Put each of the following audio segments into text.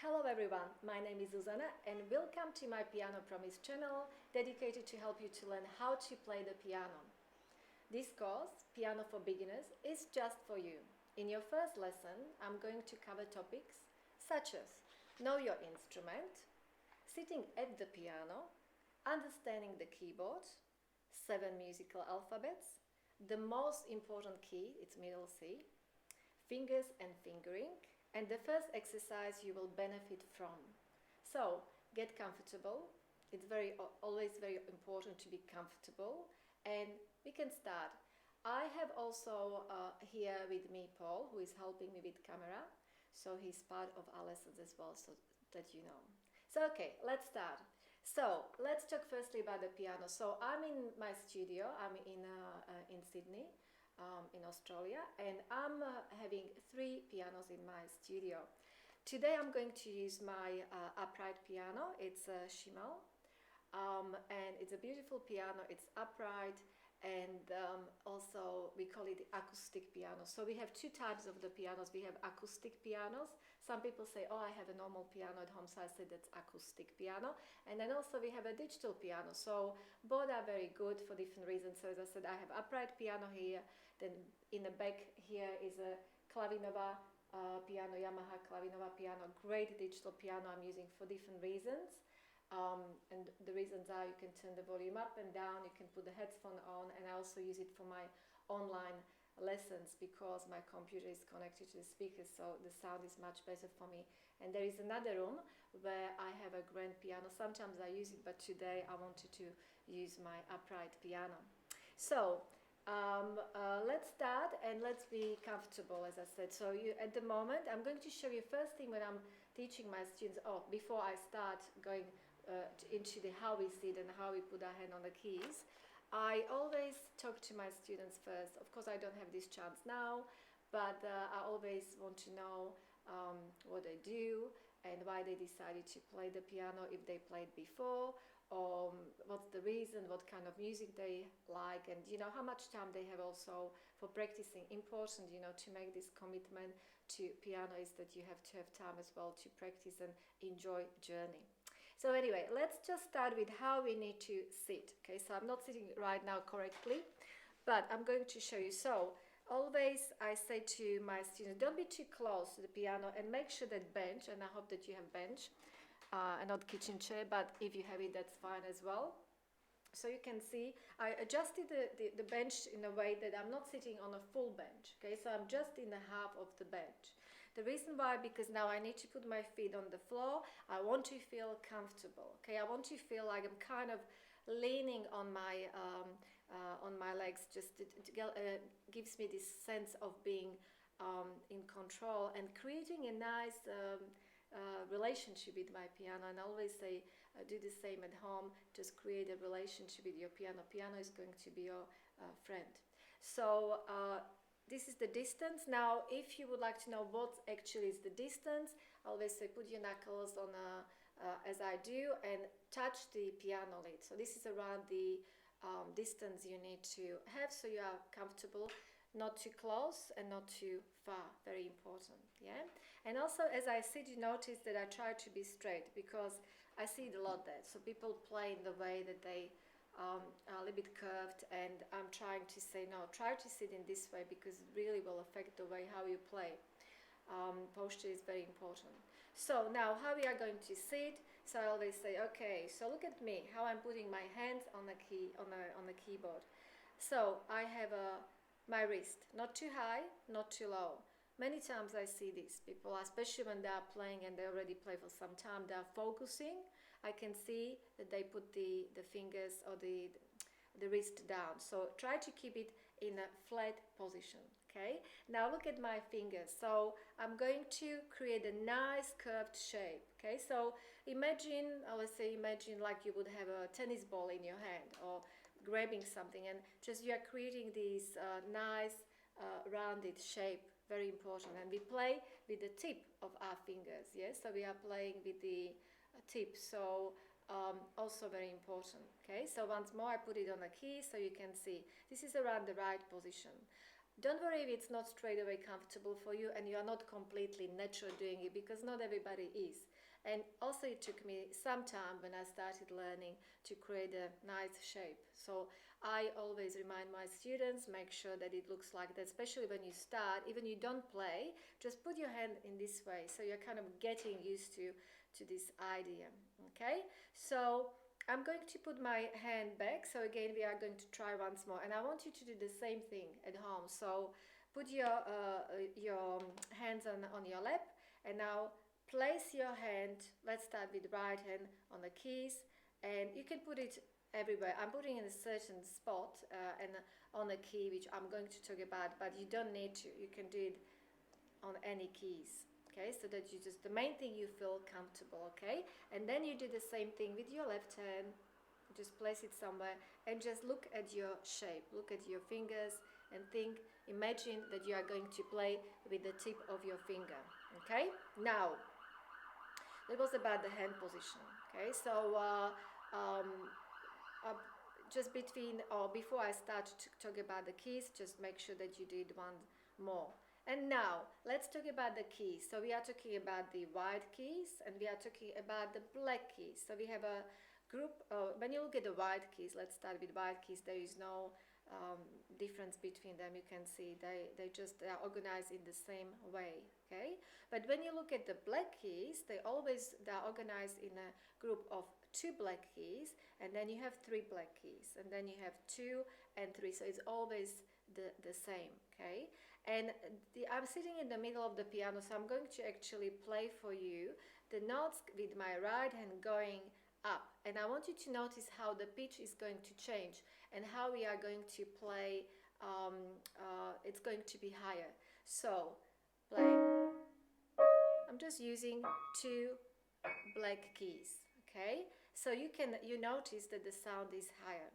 Hello everyone, my name is Zuzana and welcome to my Piano Promise channel dedicated to help you to learn how to play the piano. This course, Piano for Beginners, is just for you. In your first lesson, I'm going to cover topics such as know your instrument, sitting at the piano, understanding the keyboard, 7 musical alphabets, the most important key, it's middle C, fingers and fingering, and the first exercise you will benefit from. So get comfortable. It's always very important to be comfortable, and we can start. I have also here with me Paul, who is helping me with camera, so he's part of our lessons as well, so that you know. So okay, let's start. So let's talk firstly about the piano. So I'm in my studio. I'm in Sydney, in Australia, and I'm having 3 pianos in my studio. Today I'm going to use my upright piano. It's a Schimmel, and it's a beautiful piano. It's upright, and also we call it the acoustic piano. So we have 2 types of the pianos. We have acoustic pianos. Some people say, oh, I have a normal piano at home, so I say that's acoustic piano. And then also we have a digital piano. So both are very good for different reasons. So as I said, I have upright piano here. Then in the back here is a Clavinova piano, Yamaha Clavinova piano, great digital piano I'm using for different reasons. And the reasons are you can turn the volume up and down, you can put the headphone on, and I also use it for my online lessons because my computer is connected to the speakers, so the sound is much better for me. And there is another room where I have a grand piano. Sometimes I use it, but today I wanted to use my upright piano. So let's start and let's be comfortable, as I said. So at the moment, I'm going to show you first thing when I'm teaching my students, before I start going into the how we sit and how we put our hand on the keys, I always talk to my students first. Of course, I don't have this chance now, but I always want to know what they do and why they decided to play the piano, if they played before, or what's the reason, what kind of music they like, and how much time they have also for practicing. Important, to make this commitment to piano is that you have to have time as well to practice and enjoy journey. So anyway, let's just start with how we need to sit. Okay, so I'm not sitting right now correctly, but I'm going to show you. So always I say to my students, don't be too close to the piano and make sure that bench, and I hope that you have bench, and not kitchen chair, but if you have it, that's fine as well. So you can see I adjusted the bench in a way that I'm not sitting on a full bench. Okay, so I'm just in the half of the bench. The reason why, because now I need to put my feet on the floor. I want to feel comfortable. Okay, I want to feel like I'm kind of leaning on my legs. Just gives me this sense of being in control and creating a nice relationship with my piano. And I always say, do the same at home. Just create a relationship with your piano. Piano is going to be your friend. So this is the distance. Now, if you would like to know what actually is the distance, I always say put your knuckles on as I do, and touch the piano lid. So this is around the distance you need to have, so you are comfortable, not too close and not too far. Very important, yeah. And also, as I sit, you notice that I try to be straight, because I see it a lot there. So people play in the way that they are a little bit curved, and I'm trying to say no, try to sit in this way, because it really will affect the way how you play. Posture is very important. So now how we are going to sit. So I always say, okay, so look at me, how I'm putting my hands on the key, on the keyboard. So I have my wrist not too high, not too low. Many times I see these people, especially when they are playing and they already play for some time, they are focusing. I can see that they put the fingers or the wrist down. So try to keep it in a flat position. Okay. Now look at my fingers. So I'm going to create a nice curved shape. Okay. So imagine, let's say, imagine like you would have a tennis ball in your hand, or grabbing something, and just you are creating this nice rounded shape. Very important. And we play with the tip of our fingers. Yes. So we are playing with the tip. So also very important. Okay, so once more I put it on the key so you can see this is around the right position. Don't worry if it's not straight away comfortable for you and you are not completely natural doing it, because not everybody is. And also it took me some time when I started learning to create a nice shape. So I always remind my students, make sure that it looks like that, especially when you start, even you don't play, just put your hand in this way. So you're kind of getting used to this idea, okay? So I'm going to put my hand back. So again, we are going to try once more. And I want you to do the same thing at home. So put your hands on your lap, and now place your hand, let's start with right hand on the keys, and you can put it everywhere. I'm putting in a certain spot and on a key which I'm going to talk about, but you don't need to. You can do it on any keys. Okay, so that you just, the main thing, you feel comfortable. Okay, and then you do the same thing with your left hand. Just place it somewhere and just look at your shape, look at your fingers, and think, imagine that you are going to play with the tip of your finger. Okay, now that was about the hand position. Okay, so just between or before I start to talk about the keys, just make sure that you did one more. And now let's talk about the keys. So we are talking about the white keys and we are talking about the black keys. So we have a group. When you look at the white keys, let's start with white keys. There is no difference between them. You can see they are organized in the same way. Okay, but when you look at the black keys, they are organized in a group of 2 black keys, and then you have 3 black keys, and then you have 2 and 3. So it's always the same. Okay, and I'm sitting in the middle of the piano, so I'm going to actually play for you the notes with my right hand going up, and I want you to notice how the pitch is going to change and how we are going to play. It's going to be higher. So play. I'm just using 2 black keys. Okay, so you notice that the sound is higher.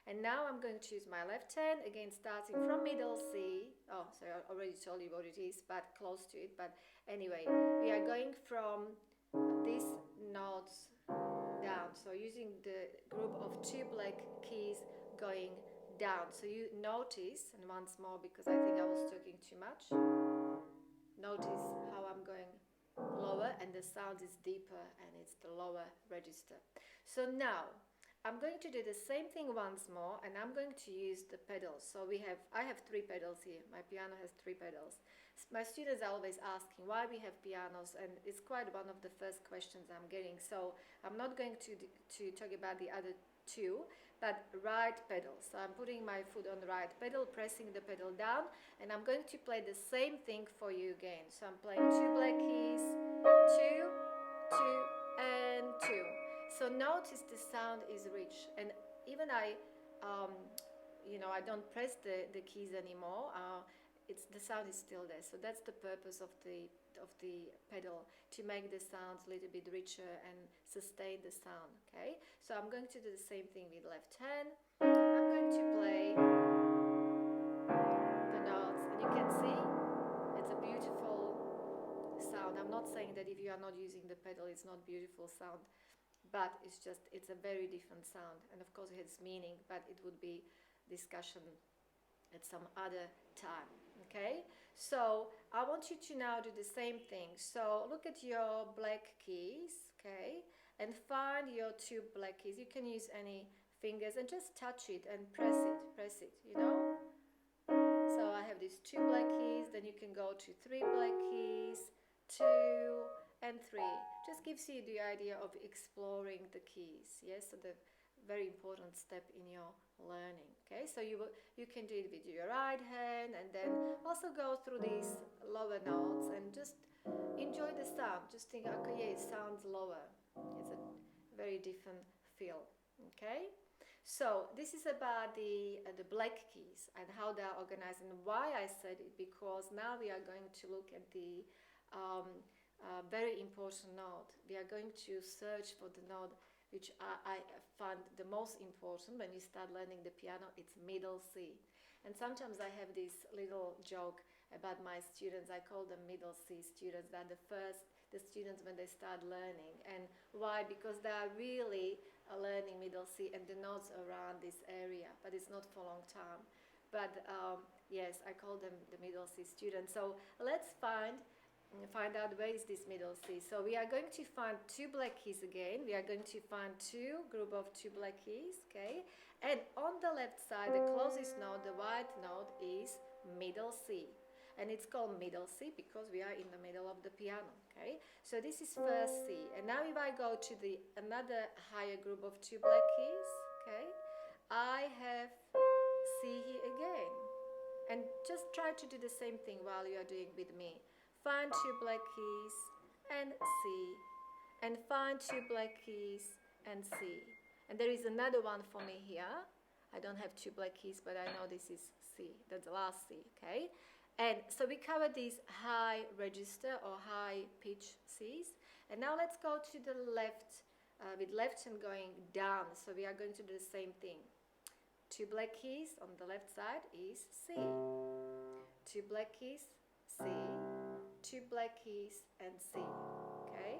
And now I'm going to use my left hand, again starting from middle C. Oh, sorry, I already told you what it is, but close to it. But anyway, we are going from these notes down. So using the group of 2 black keys going down. So you notice, and once more, because I think I was talking too much, notice how I'm going lower and the sound is deeper and it's the lower register. So now I'm going to do the same thing once more, and I'm going to use the pedals. So I have 3 pedals here. My piano has 3 pedals. My students are always asking why we have pianos, and it's quite one of the first questions I'm getting. So I'm not going to talk about the other 2, but right pedal. So I'm putting my foot on the right pedal, pressing the pedal down, and I'm going to play the same thing for you again. So I'm playing 2 black keys, 2, 2, and 2. So notice the sound is rich, and even I don't press the keys anymore. The sound is still there. So that's the purpose of the pedal, to make the sounds a little bit richer and sustain the sound. Okay. So I'm going to do the same thing with left hand. I'm going to play the notes, and you can see it's a beautiful sound. I'm not saying that if you are not using the pedal, it's not beautiful sound. But it's a very different sound, and of course it has meaning, but it would be discussion at some other time. Okay, so I want you to now do the same thing. So look at your black keys, okay, and find your 2 black keys. You can use any fingers and just touch it and press it, So I have these 2 black keys, then you can go to 3 black keys, 2 and 3. Just gives you the idea of exploring the keys. Yes, so the very important step in your learning. Okay, so you can do it with your right hand, and then also go through these lower notes and just enjoy the sound. Just think, okay, yeah, it sounds lower. It's a very different feel. Okay, so this is about the black keys and how they are organized, and why I said it, because now we are going to look at the very important note. We are going to search for the note which I find the most important when you start learning the piano. It's middle C. And sometimes I have this little joke about my students. I call them middle C students. They're the students when they start learning. And why? Because they are really learning middle C and the notes around this area, but it's not for a long time. But Yes, I call them the middle C students. So let's find out where is this middle C. So we are going to find two black keys again. We are going to find two group of two black keys, okay? And on the left side, the closest note, the white note, is middle C. And it's called middle C because we are in the middle of the piano, okay? So this is first C. And now if I go to the another higher group of two black keys, okay, I have C here again. And just try to do the same thing while you are doing with me. Find two black keys and C. And find two black keys and C. And there is another one for me here. I don't have two black keys, but I know this is C. That's the last C, okay? And so we covered these high register or high pitch Cs. And now let's go to the left, with left hand going down. So we are going to do the same thing. Two black keys on the left side is C. Two black keys, C. Two black keys and C. Okay?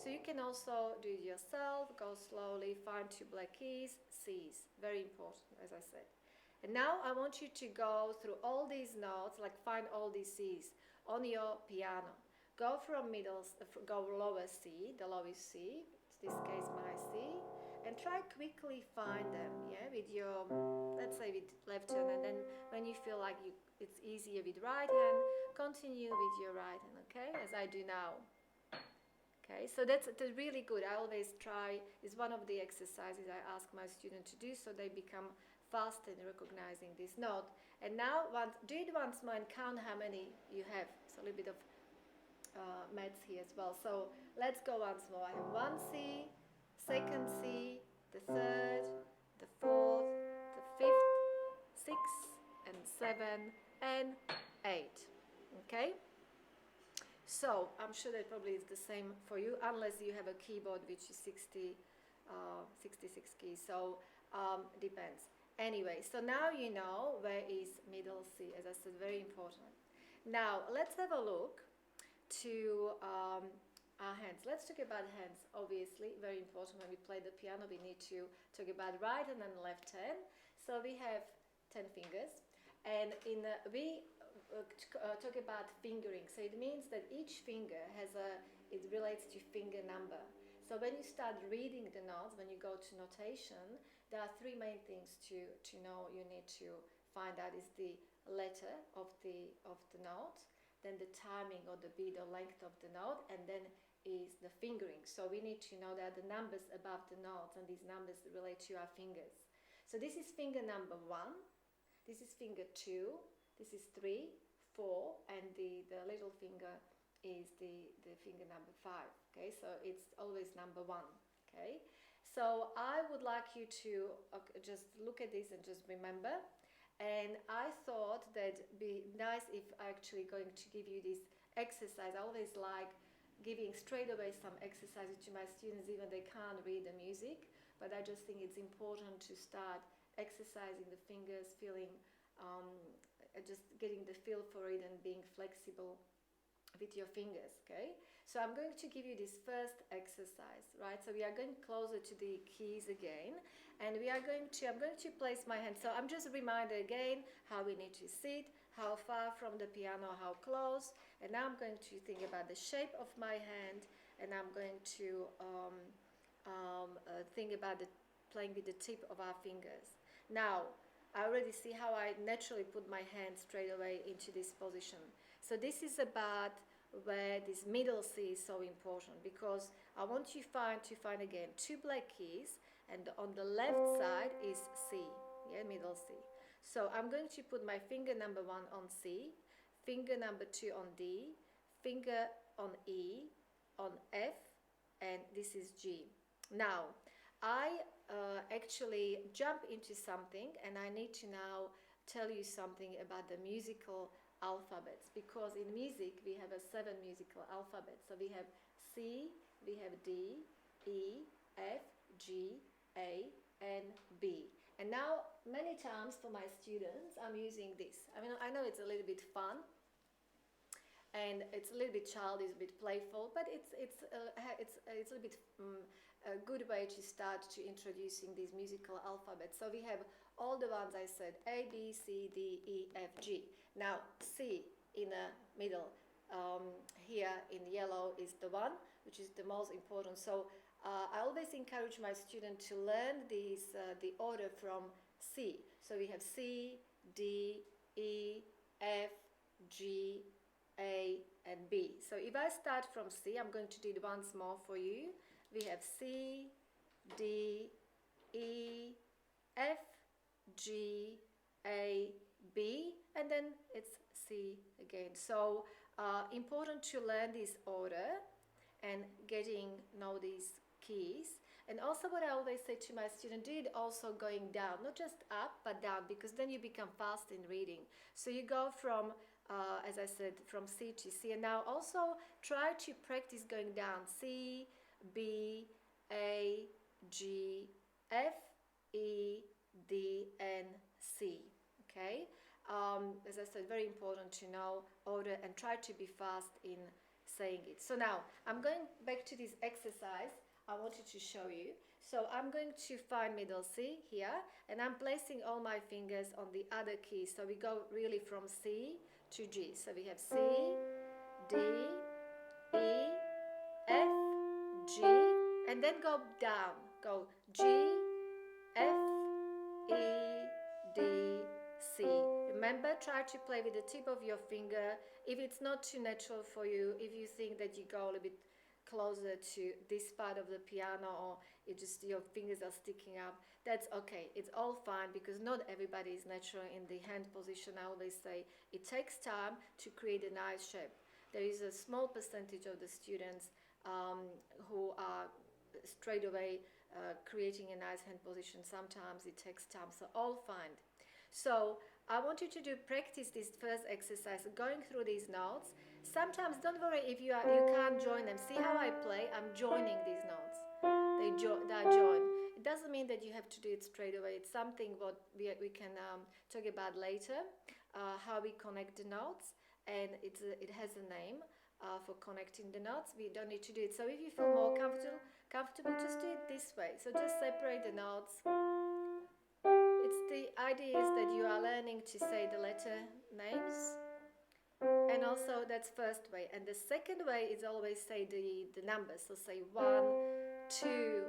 So you can also do it yourself, go slowly, find two black keys, C's. Very important, as I said. And now I want you to go through all these notes, like find all these C's on your piano. Go from go lower C, the lowest C, in this case my C. And try quickly find them, yeah, with your, let's say with left hand, and then when you feel like it's easier with right hand, continue with your right hand, okay, as I do now. Okay, so that's really good. I always try, it's one of the exercises I ask my students to do so they become fast in recognizing this note. And now, do it once more and count how many you have. It's a little bit of maths here as well. So let's go once more. I have one C, second C, the third, the fourth, the fifth, sixth, and 7, and 8. Okay? So I'm sure that probably is the same for you, unless you have a keyboard which is 66 keys. So depends. Anyway, so now you know where is middle C. As I said, very important. Now let's have a look to our hands. Let's talk about hands, obviously, very important when we play the piano. We need to talk about right hand and left hand. So we have 10 fingers, and we talk about fingering. So it means that each finger it relates to finger number. So when you start reading the notes, when you go to notation, there are three main things to know. You need to find out is the letter of the note, then the timing or the beat or length of the note, and then is the fingering. So we need to know that the numbers above the notes, and these numbers relate to our fingers. So this is finger number 1, this is finger 2, this is 3, 4, and the little finger is the finger number 5. Okay, so it's always number 1. Okay, so I would like you to just look at this and just remember. And I thought that it'd be nice if I actually going to give you this exercise. I always like giving straight away some exercises to my students, even they can't read the music. But I just think it's important to start exercising the fingers, feeling, just getting the feel for it and being flexible with your fingers, okay? So I'm going to give you this first exercise, right? So we are going closer to the keys again, and I'm going to place my hand. So I'm just a reminder again how we need to sit, how far from the piano, how close. And now I'm going to think about the shape of my hand, and I'm going to think about playing with the tip of our fingers. Now, I already see how I naturally put my hand straight away into this position. So this is about where this middle C is so important, because I want you to find again two black keys, and on the left side is C, yeah, middle C. So I'm going to put my finger number 1 on C, finger number 2 on D, finger on E, on F, and this is G. Now, I actually jump into something, and I need to now tell you something about the musical alphabets, because in music we have 7 musical alphabets. So we have C, we have D, E, F, G, A, and B. And now many times for my students I'm using this. I mean, I know it's a little bit fun, and it's a little bit childish, a bit playful, but it's a little bit a good way to start to introducing these musical alphabets. So we have all the ones I said: A, B, C, D, E, F, G. Now C in the middle, here in yellow, is the one which is the most important. So I always encourage my student to learn these the order from C. So we have C, D, E, F, G, A, and B. So if I start from C, I'm going to do it once more for you. We have C, D, E, F, G, A, B, and then it's C again. So important to learn this order and know these keys. And also what I always say to my student, do it also going down, not just up but down, because then you become fast in reading. So you go from, as I said, from C to C, and now also try to practice going down: C, B, A, G, F, E, D, and C. Okay? As I said, very important to know order and try to be fast in saying it. So now I'm going back to this exercise I wanted to show you. So I'm going to find middle C here, and I'm placing all my fingers on the other key. So we go really from C to G. So we have C, D, E, F, G, and then go down. Go G, F, E, D, C. Remember, try to play with the tip of your finger. If it's not too natural for you, if you think that you go a little bit closer to this part of the piano, or your fingers are sticking up, that's okay. It's all fine, because not everybody is natural in the hand position. I always say it takes time to create a nice shape. There is a small percentage of the students who are straight away creating a nice hand position. Sometimes it takes time, so all fine. So I want you to practice this first exercise, going through these notes. Sometimes don't worry if you can't join them. See how I play? I'm joining these notes. They are joined. It doesn't mean that you have to do it straight away. It's something what we can talk about later, how we connect the notes, and it has a name for connecting the notes. We don't need to do it. So if you feel more comfortable, just do it this way. So just separate the notes. The idea is that you are learning to say the letter names, and also that's first way. And the second way is always say the numbers. So say 1, 2,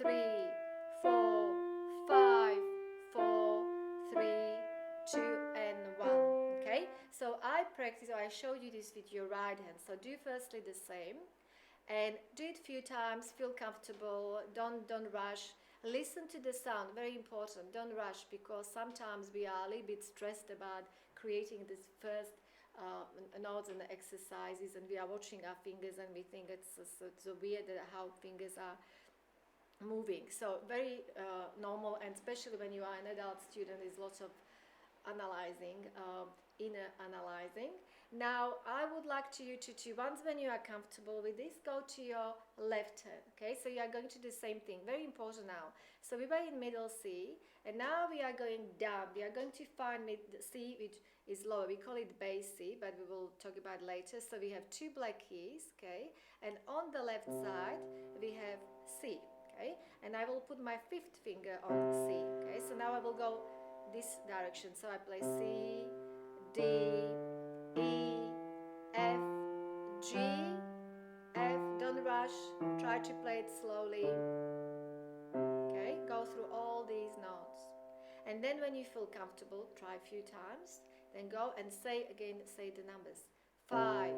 3, 4, 5, 4, 3, 2, and 1. Okay? So I showed you this with your right hand. So do firstly the same, and do it a few times. Feel comfortable. Don't rush. Listen to the sound, very important. Don't rush, because sometimes we are a little bit stressed about creating this first notes and the exercises, and we are watching our fingers and we think it's so weird how fingers are moving. So very normal, and especially when you are an adult student, there's lots of analyzing, inner analyzing. Now I would like you to once when you are comfortable with this, go to your left hand. Okay, so you are going to do the same thing. Very important now. So we were in middle C, and now we are going down. We are going to find C, which is lower. We call it bass C, but we will talk about it later. So we have 2 black keys, okay, and on the left side we have C, okay, and I will put my 5th finger on C. Okay, so now I will go this direction. So I play C, D, E, F, G, F. Don't rush. Try to play it slowly. Okay, go through all these notes. And then when you feel comfortable, try a few times. Then go and say the numbers. 5,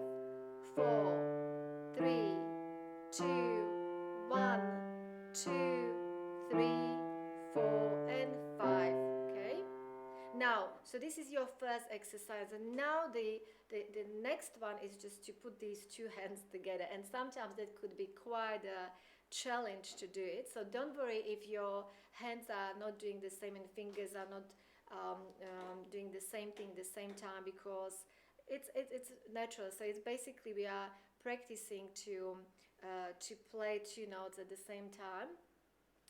4, 3, 2, 1, 2, 3, 4, and 5. Now, so this is your first exercise, and now the next one is just to put these 2 hands together, and sometimes that could be quite a challenge to do it. So don't worry if your hands are not doing the same and fingers are not doing the same thing at the same time, because it's natural. So it's basically we are practicing to play 2 notes at the same time.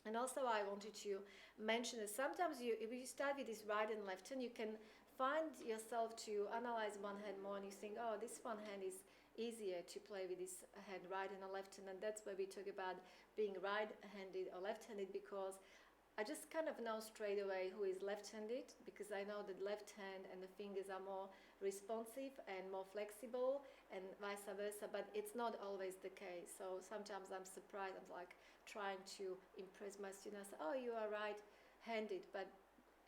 And also I wanted to mention that sometimes if you start with this right and left hand, you can find yourself to analyze one hand more and you think, oh, this one hand is easier to play with this hand, right and a left hand, and that's where we talk about being right-handed or left-handed, because I just kind of know straight away who is left-handed, because I know that left hand and the fingers are more responsive and more flexible, and vice versa, but it's not always the case. So sometimes I'm surprised, I'm like trying to impress my students, oh, you are right-handed, but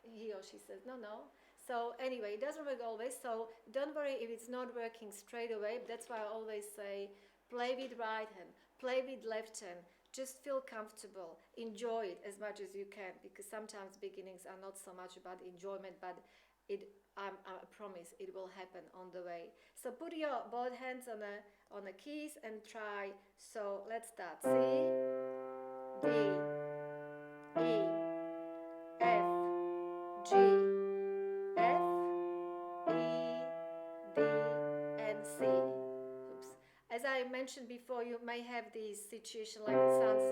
he or she says, no, no. So anyway, it doesn't work always, so don't worry if it's not working straight away. That's why I always say, play with right hand, play with left hand, just feel comfortable, enjoy it as much as you can, because sometimes beginnings are not so much about enjoyment, but I promise it will happen on the way. So put your both hands on the keys and try. So let's start. C, D, E, F, G, F, E, D, and C. Oops. As I mentioned before, you may have this situation like it sounds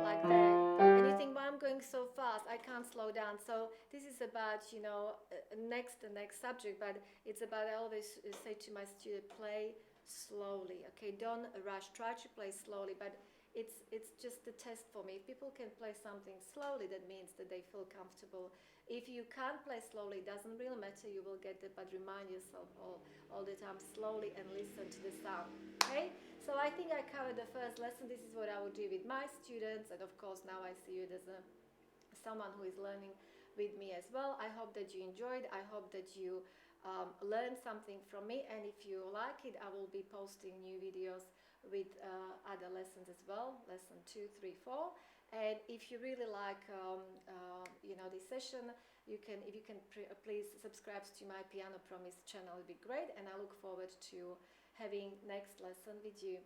like that, and you think, well, I'm going so fast, I can't slow down. So this is about, the next subject, but it's about, I always say to my student, play slowly, okay? Don't rush, try to play slowly, but it's just a test for me. If people can play something slowly, that means that they feel comfortable. If you can't play slowly, it doesn't really matter, you will get it, but remind yourself all the time slowly and listen to the sound, okay? So I think I covered the first lesson. This is what I would do with my students, and of course now I see you as someone who is learning with me as well. I hope that you enjoyed. I hope that you learned something from me, and if you like it, I will be posting new videos with other lessons as well, lesson 2, 3, 4. And if you really like this session, if you can please subscribe to my Piano Promise channel, it would be great, and I look forward to having next lesson with you.